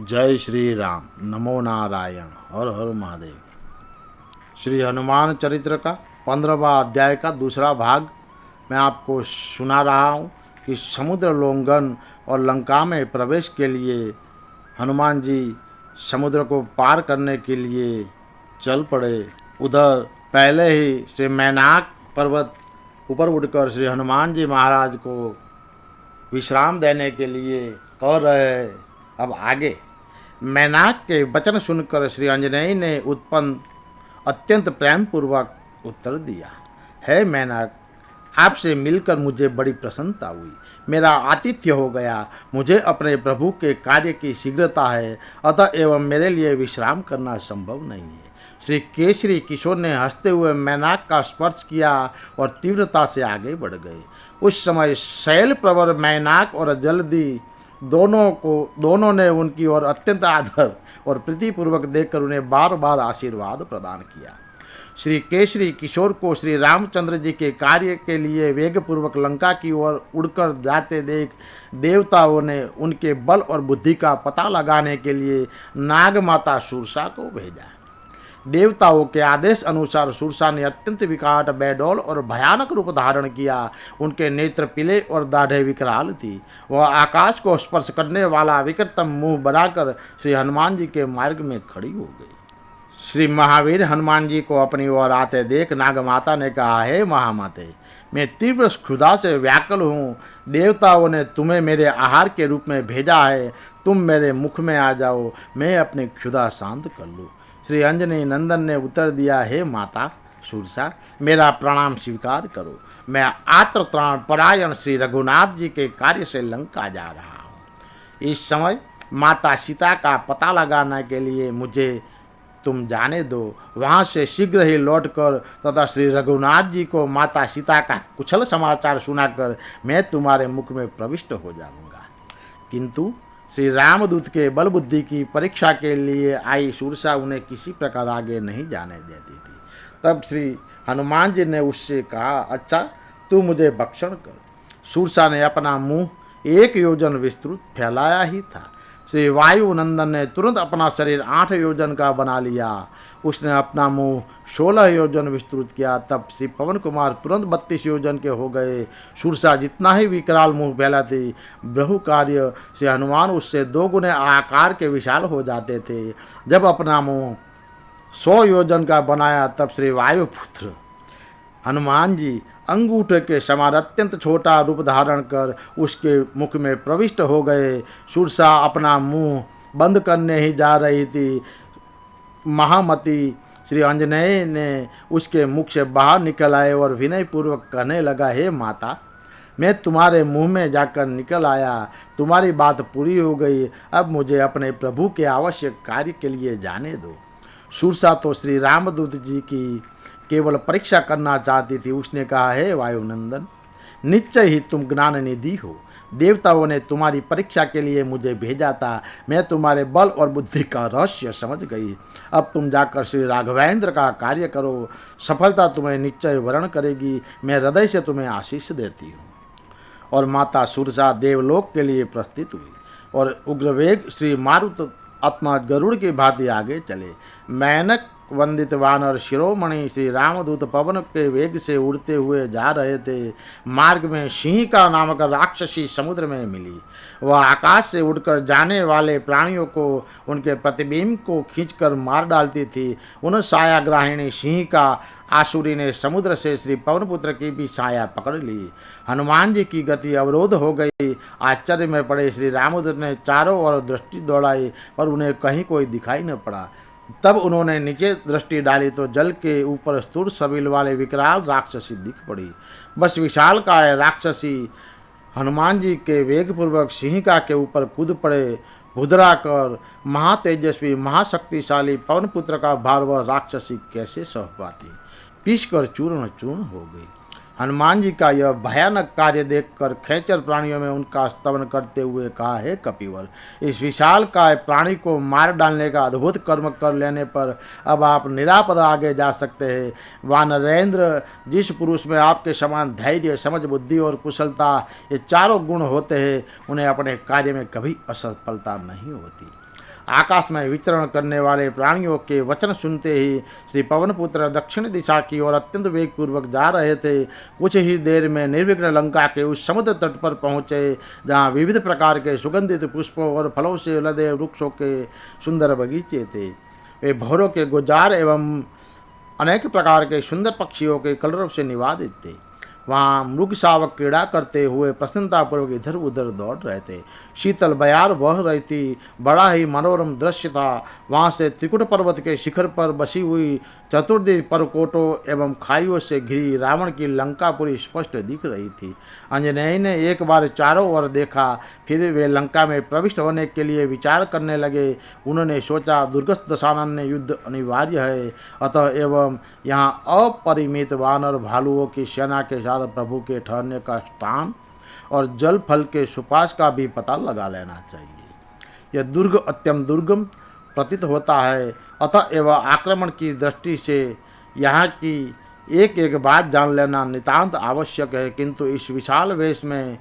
जय श्री राम। नमो नारायण। हर हर महादेव। श्री हनुमान चरित्र का 15वां अध्याय का दूसरा भाग मैं आपको सुना रहा हूँ कि समुद्र लोंघन और लंका में प्रवेश के लिए हनुमान जी समुद्र को पार करने के लिए चल पड़े। उधर पहले ही श्री मैनाक पर्वत ऊपर उठकर श्री हनुमान जी महाराज को विश्राम देने के लिए कह रहे हैं। अब आगे मैनाक के वचन सुनकर श्री आंजनेय ने उत्पन्न अत्यंत प्रेम पूर्वक उत्तर दिया, है मैनाक, आपसे मिलकर मुझे बड़ी प्रसन्नता हुई। मेरा आतिथ्य हो गया। मुझे अपने प्रभु के कार्य की शीघ्रता है, अतः एवं मेरे लिए विश्राम करना संभव नहीं है। श्री केसरी किशोर ने हंसते हुए मैनाक का स्पर्श किया और तीव्रता से आगे बढ़ गए। उस समय शैल प्रवर मैनाक और जल्दी दोनों ने उनकी ओर अत्यंत आदर और प्रीतिपूर्वक देखकर उन्हें बार बार आशीर्वाद प्रदान किया। श्री केसरी किशोर को श्री रामचंद्र जी के कार्य के लिए वेगपूर्वक लंका की ओर उड़कर जाते देख देवताओं ने उनके बल और बुद्धि का पता लगाने के लिए नागमाता सुरसा को भेजा। देवताओं के आदेश अनुसार सुरसा ने अत्यंत विकट बेडौल और भयानक रूप धारण किया। उनके नेत्र पीले और दाढ़े विकराल थी। वह आकाश को स्पर्श करने वाला विकटतम मुंह बनाकर श्री हनुमान जी के मार्ग में खड़ी हो गई। श्री महावीर हनुमान जी को अपनी ओर आते देख नागमाता ने कहा, हे महामाते, मैं तीव्र क्षुधा से व्याकुल हूँ। देवताओं ने तुम्हें मेरे आहार के रूप में भेजा है। तुम मेरे मुख में आ जाओ, मैं अपनी क्षुधा शांत कर लूँ। श्री अंजनी नंदन ने उत्तर दिया, हे माता सुरसा, मेरा प्रणाम स्वीकार करो। मैं आत्रत्राण परायण श्री रघुनाथ जी के कार्य से लंका जा रहा हूँ। इस समय माता सीता का पता लगाने के लिए मुझे तुम जाने दो। वहाँ से शीघ्र ही लौटकर तथा श्री रघुनाथ जी को माता सीता का कुशल समाचार सुनाकर मैं तुम्हारे मुख में प्रविष्ट हो जाऊँगा। किंतु श्री रामदूत के बल बुद्धि की परीक्षा के लिए आई सुरसा उन्हें किसी प्रकार आगे नहीं जाने देती थी। तब श्री हनुमान जी ने उससे कहा, अच्छा, तू मुझे भक्षण कर। सुरसा ने अपना मुंह 1 योजन विस्तृत फैलाया ही था। श्री वायुनंदन ने तुरंत अपना शरीर 8 योजन का बना लिया। उसने अपना मुंह 16 योजन विस्तृत किया। तब श्री पवन कुमार तुरंत 32 योजन के हो गए। सुरसा जितना ही विकराल मुंह फैला थी, बहु कार्य श्री हनुमान उससे 2 गुने आकार के विशाल हो जाते थे। जब अपना मुंह 100 योजन का बनाया, तब श्री वायुपुत्र हनुमान जी अंगूठे के समान अत्यंत छोटा रूप धारण कर उसके मुख में प्रविष्ट हो गए। सुरसा अपना मुंह बंद करने ही जा रही थी। महामती श्री आंजनेय ने उसके मुख से बाहर निकल आए और विनयपूर्वक कहने लगा, हे माता, मैं तुम्हारे मुंह में जाकर निकल आया। तुम्हारी बात पूरी हो गई। अब मुझे अपने प्रभु के आवश्यक कार्य के लिए जाने दो। सुरसा तो श्री रामदूत जी की केवल परीक्षा करना चाहती थी। उसने कहा, हे वायुनंदन, निश्चय ही तुम ज्ञान निधि हो। देवताओं ने तुम्हारी परीक्षा के लिए मुझे भेजा था। मैं तुम्हारे बल और बुद्धि का रहस्य समझ गई। अब तुम जाकर श्री राघवेंद्र का कार्य करो। सफलता तुम्हें निश्चय वर्ण करेगी। मैं हृदय से तुम्हें आशीष देती हूँ। और माता सुरसा देवलोक के लिए प्रस्थित हुई और उग्रवेग श्री मारुत आत्मा गरुड़ की भांति आगे चले। मैनक वंदित वानर शिरोमणि श्री रामदूत पवन के वेग से उड़ते हुए जा रहे थे। मार्ग में सिंहिका नामक राक्षसी समुद्र में मिली। वह आकाश से उड़कर जाने वाले प्राणियों को उनके प्रतिबिंब को खींचकर मार डालती थी। उन सायाग्राहिणी सिंहिका आसुरी ने समुद्र से श्री पवनपुत्र की भी छाया पकड़ ली। हनुमान जी की गति अवरोध हो गई। आश्चर्य में पड़े श्री रामदूत ने चारों ओर दृष्टि दौड़ाई, पर उन्हें कहीं कोई दिखाई न पड़ा। तब उन्होंने नीचे दृष्टि डाली तो जल के ऊपर स्थूल सबील वाले विकराल राक्षसी दिख पड़ी। बस विशालकाय राक्षसी हनुमान जी के वेगपूर्वक सिंहिका के ऊपर कूद पड़े। भुदरा कर महातेजस्वी महाशक्तिशाली पवनपुत्र का भार वह राक्षसी कैसे सह पाती, पीसकर चूर्ण चूर्ण हो गई। हनुमान जी का यह भयानक कार्य देखकर खेचर प्राणियों में उनका स्तवन करते हुए कहा, हे कपिवर, इस विशाल काय प्राणी को मार डालने का अद्भुत कर्म कर लेने पर अब आप निरापद आगे जा सकते हैं। वानरेंद्र, जिस पुरुष में आपके समान धैर्य, समझ, बुद्धि और कुशलता ये चारों गुण होते हैं, उन्हें अपने कार्य में कभी असफलता नहीं होती। आकाश में विचरण करने वाले प्राणियों के वचन सुनते ही श्री पवनपुत्र दक्षिण दिशा की ओर अत्यंत वेगपूर्वक जा रहे थे। कुछ ही देर में निर्विघ्न लंका के उस समुद्र तट पर पहुँचे जहाँ विविध प्रकार के सुगंधित पुष्पों और फलों से लदे वृक्षों के सुंदर बगीचे थे। वे भौरों के गुजार एवं अनेक प्रकार के सुंदर पक्षियों के कलरव से निवादित थे। वहाँ मृग शावक क्रीड़ा करते हुए प्रसन्नतापूर्वक इधर उधर दौड़ रहे थे। शीतल बयार बह रही थी। बड़ा ही मनोरम दृश्य था। वहाँ से त्रिकुट पर्वत के शिखर पर बसी हुई चतुर्दिश परकोटों एवं खाइयों से घिरी रावण की लंका पूरी स्पष्ट दिख रही थी। अंजनेय ने एक बार चारों ओर देखा, फिर वे लंका में प्रविष्ट होने के लिए विचार करने लगे। उन्होंने सोचा, दुर्गत दशानन युद्ध अनिवार्य है, अतः एवं यहाँ अपरिमित वानर भालुओं की सेना के साथ प्रभु के ठहरने का स्थान और जल फल के सुपास का भी पता लगा लेना चाहिए। यह दुर्ग अत्यंत दुर्गम प्रतीत होता है, अतः एवं आक्रमण की दृष्टि से यहाँ की एक एक बात जान लेना नितांत आवश्यक है। किंतु इस विशाल वेश में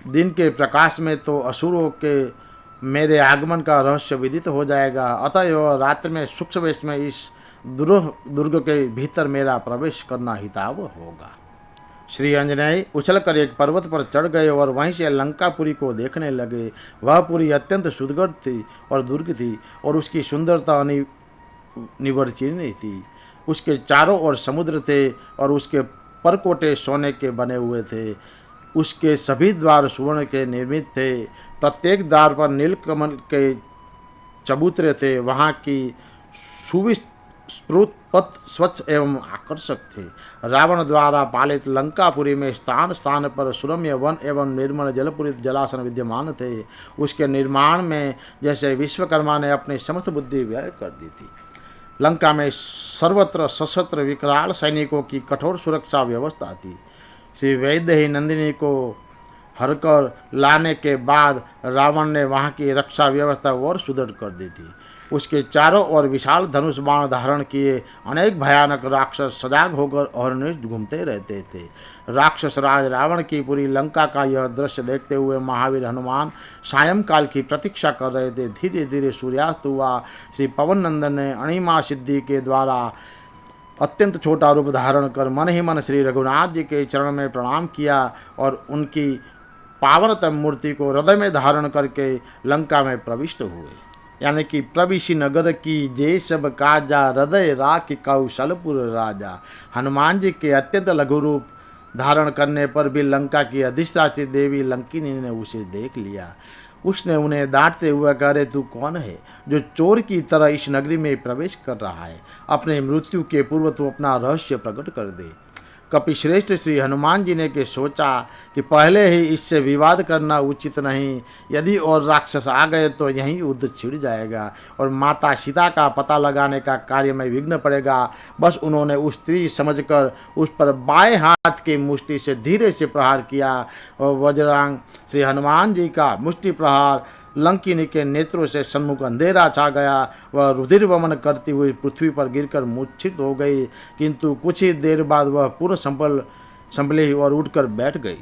दिन के प्रकाश में तो असुरों के मेरे आगमन का रहस्य विदित हो जाएगा, अतः एवं रात्रि में सूक्ष्म वेश में इस दुर्ग के भीतर मेरा प्रवेश करना हितावह होगा। श्री अंजनेय उछलकर एक पर्वत पर चढ़ गए और वहीं से लंकापुरी को देखने लगे। वह पुरी अत्यंत सुदृढ़ थी और दुर्ग थी और उसकी सुंदरता निवर्चनीय थी। उसके चारों ओर समुद्र थे और उसके परकोटे सोने के बने हुए थे। उसके सभी द्वार सुवर्ण के निर्मित थे। प्रत्येक द्वार पर नीलकमल के चबूतरे थे। वहाँ की सुविस्तृत पथ स्वच्छ एवं आकर्षक थे। रावण द्वारा पालित लंकापुरी में स्थान स्थान पर सुरम्य वन एवं निर्मल जलपूरित जलासन विद्यमान थे। उसके निर्माण में जैसे विश्वकर्मा ने अपनी समस्त बुद्धि व्यय कर दी थी। लंका में सर्वत्र सशस्त्र विकराल सैनिकों की कठोर सुरक्षा व्यवस्था थी। श्री वैदेही नंदिनी को हरकर लाने के बाद रावण ने वहाँ की रक्षा व्यवस्था और सुदृढ़ कर दी थी। उसके चारों ओर विशाल धनुष बाण धारण किए अनेक भयानक राक्षस सजाग होकर अहर्निश घूमते रहते थे। राक्षस राज रावण की पूरी लंका का यह दृश्य देखते हुए महावीर हनुमान सायंकाल की प्रतीक्षा कर रहे थे। धीरे धीरे सूर्यास्त हुआ। श्री पवन नंदन ने अणिमा सिद्धि के द्वारा अत्यंत छोटा रूप धारण कर मन ही मन श्री रघुनाथ जी के चरण में प्रणाम किया और उनकी पावनतम मूर्ति को हृदय में धारण करके लंका में प्रविष्ट हुए। यानी कि प्रविशी नगर की जय सब काजा, हृदय राख कौशलपुर राजा। हनुमान जी के अत्यंत लघु रूप धारण करने पर भी लंका की अधिष्ठात्री देवी लंकिनी ने उसे देख लिया। उसने उन्हें डांटते हुए कहा, रे तू कौन है जो चोर की तरह इस नगरी में प्रवेश कर रहा है? अपने मृत्यु के पूर्व तू अपना रहस्य प्रकट कर दे। कपिश्रेष्ठ श्री हनुमान जी ने के सोचा कि पहले ही इससे विवाद करना उचित नहीं। यदि और राक्षस आ गए तो यहीं युद्ध छिड़ जाएगा और माता सीता का पता लगाने का कार्य में विघ्न पड़ेगा। बस उन्होंने उस स्त्री समझकर उस पर बाएं हाथ की मुष्टि से धीरे से प्रहार किया और वज्रांग श्री हनुमान जी का मुष्टि प्रहार लंकिनी के नेत्रों से सन्मुख अंधेरा छा गया। वह रुधिर वमन करती हुई पृथ्वी पर गिरकर मूर्छित हो गई, किंतु कुछ ही देर बाद वह पूर्ण संभली और उठकर बैठ गई।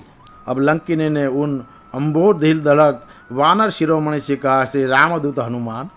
अब लंकिनी ने उन अंबोर दिल धड़क वानर शिरोमणि से कहा, श्री रामदूत हनुमान,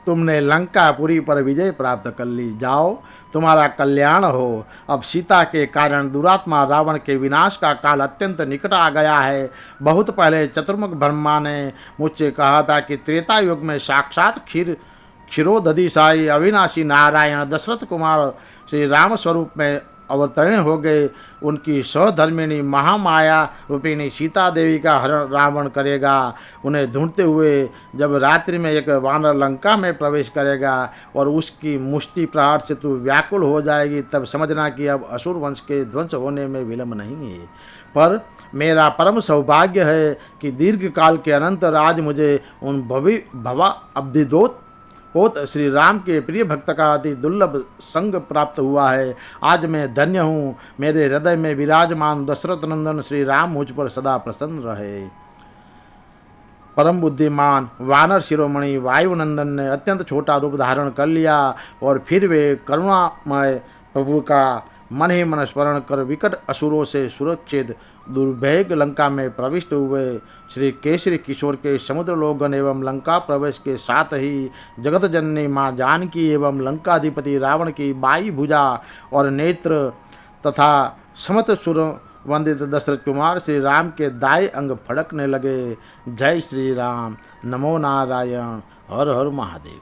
तुमने लंकापुरी पर विजय प्राप्त कर ली। जाओ, तुम्हारा कल्याण हो। अब सीता के कारण दुरात्मा रावण के विनाश का काल अत्यंत निकट आ गया है। बहुत पहले चतुर्मुख ब्रह्मा ने मुझसे कहा था कि त्रेता युग में साक्षात क्षीरोदधिशायी अविनाशी नारायण दशरथ कुमार श्री राम स्वरूप में अवतरण हो गए। उनकी सहधर्मिणी महामाया रूपिणी सीता देवी का हरण रावण करेगा। उन्हें ढूंढते हुए जब रात्रि में एक वानर लंका में प्रवेश करेगा और उसकी मुष्टि प्रहार से तू व्याकुल हो जाएगी, तब समझना कि अब असुर वंश के ध्वंस होने में विलंब नहीं है। पर मेरा परम सौभाग्य है कि दीर्घ काल के अनंतर आज मुझे उन भवा अब्धिदोत श्री राम के प्रिय भक्त का अति दुर्लभ संग प्राप्त हुआ है। आज मैं धन्य हूँ। मेरे हृदय में विराजमान दशरथ नंदन श्री राम मुझ पर सदा प्रसन्न रहे। परम बुद्धिमान वानर शिरोमणि वायुनंदन ने अत्यंत छोटा रूप धारण कर लिया और फिर वे करुणामय प्रभु का मन ही मन स्मरण कर विकट असुरों से सुरक्षित दुर्भेग लंका में प्रविष्ट हुए। श्री केसरी किशोर के समुद्र लोकगण एवं लंका प्रवेश के साथ ही जगत जननी माँ जानकी एवं लंकाधिपति रावण की बाई भुजा और नेत्र तथा समत सुर वंदित दशरथ कुमार श्री राम के दाएं अंग फड़कने लगे। जय श्री राम, नमो नारायण, हर हर महादेव।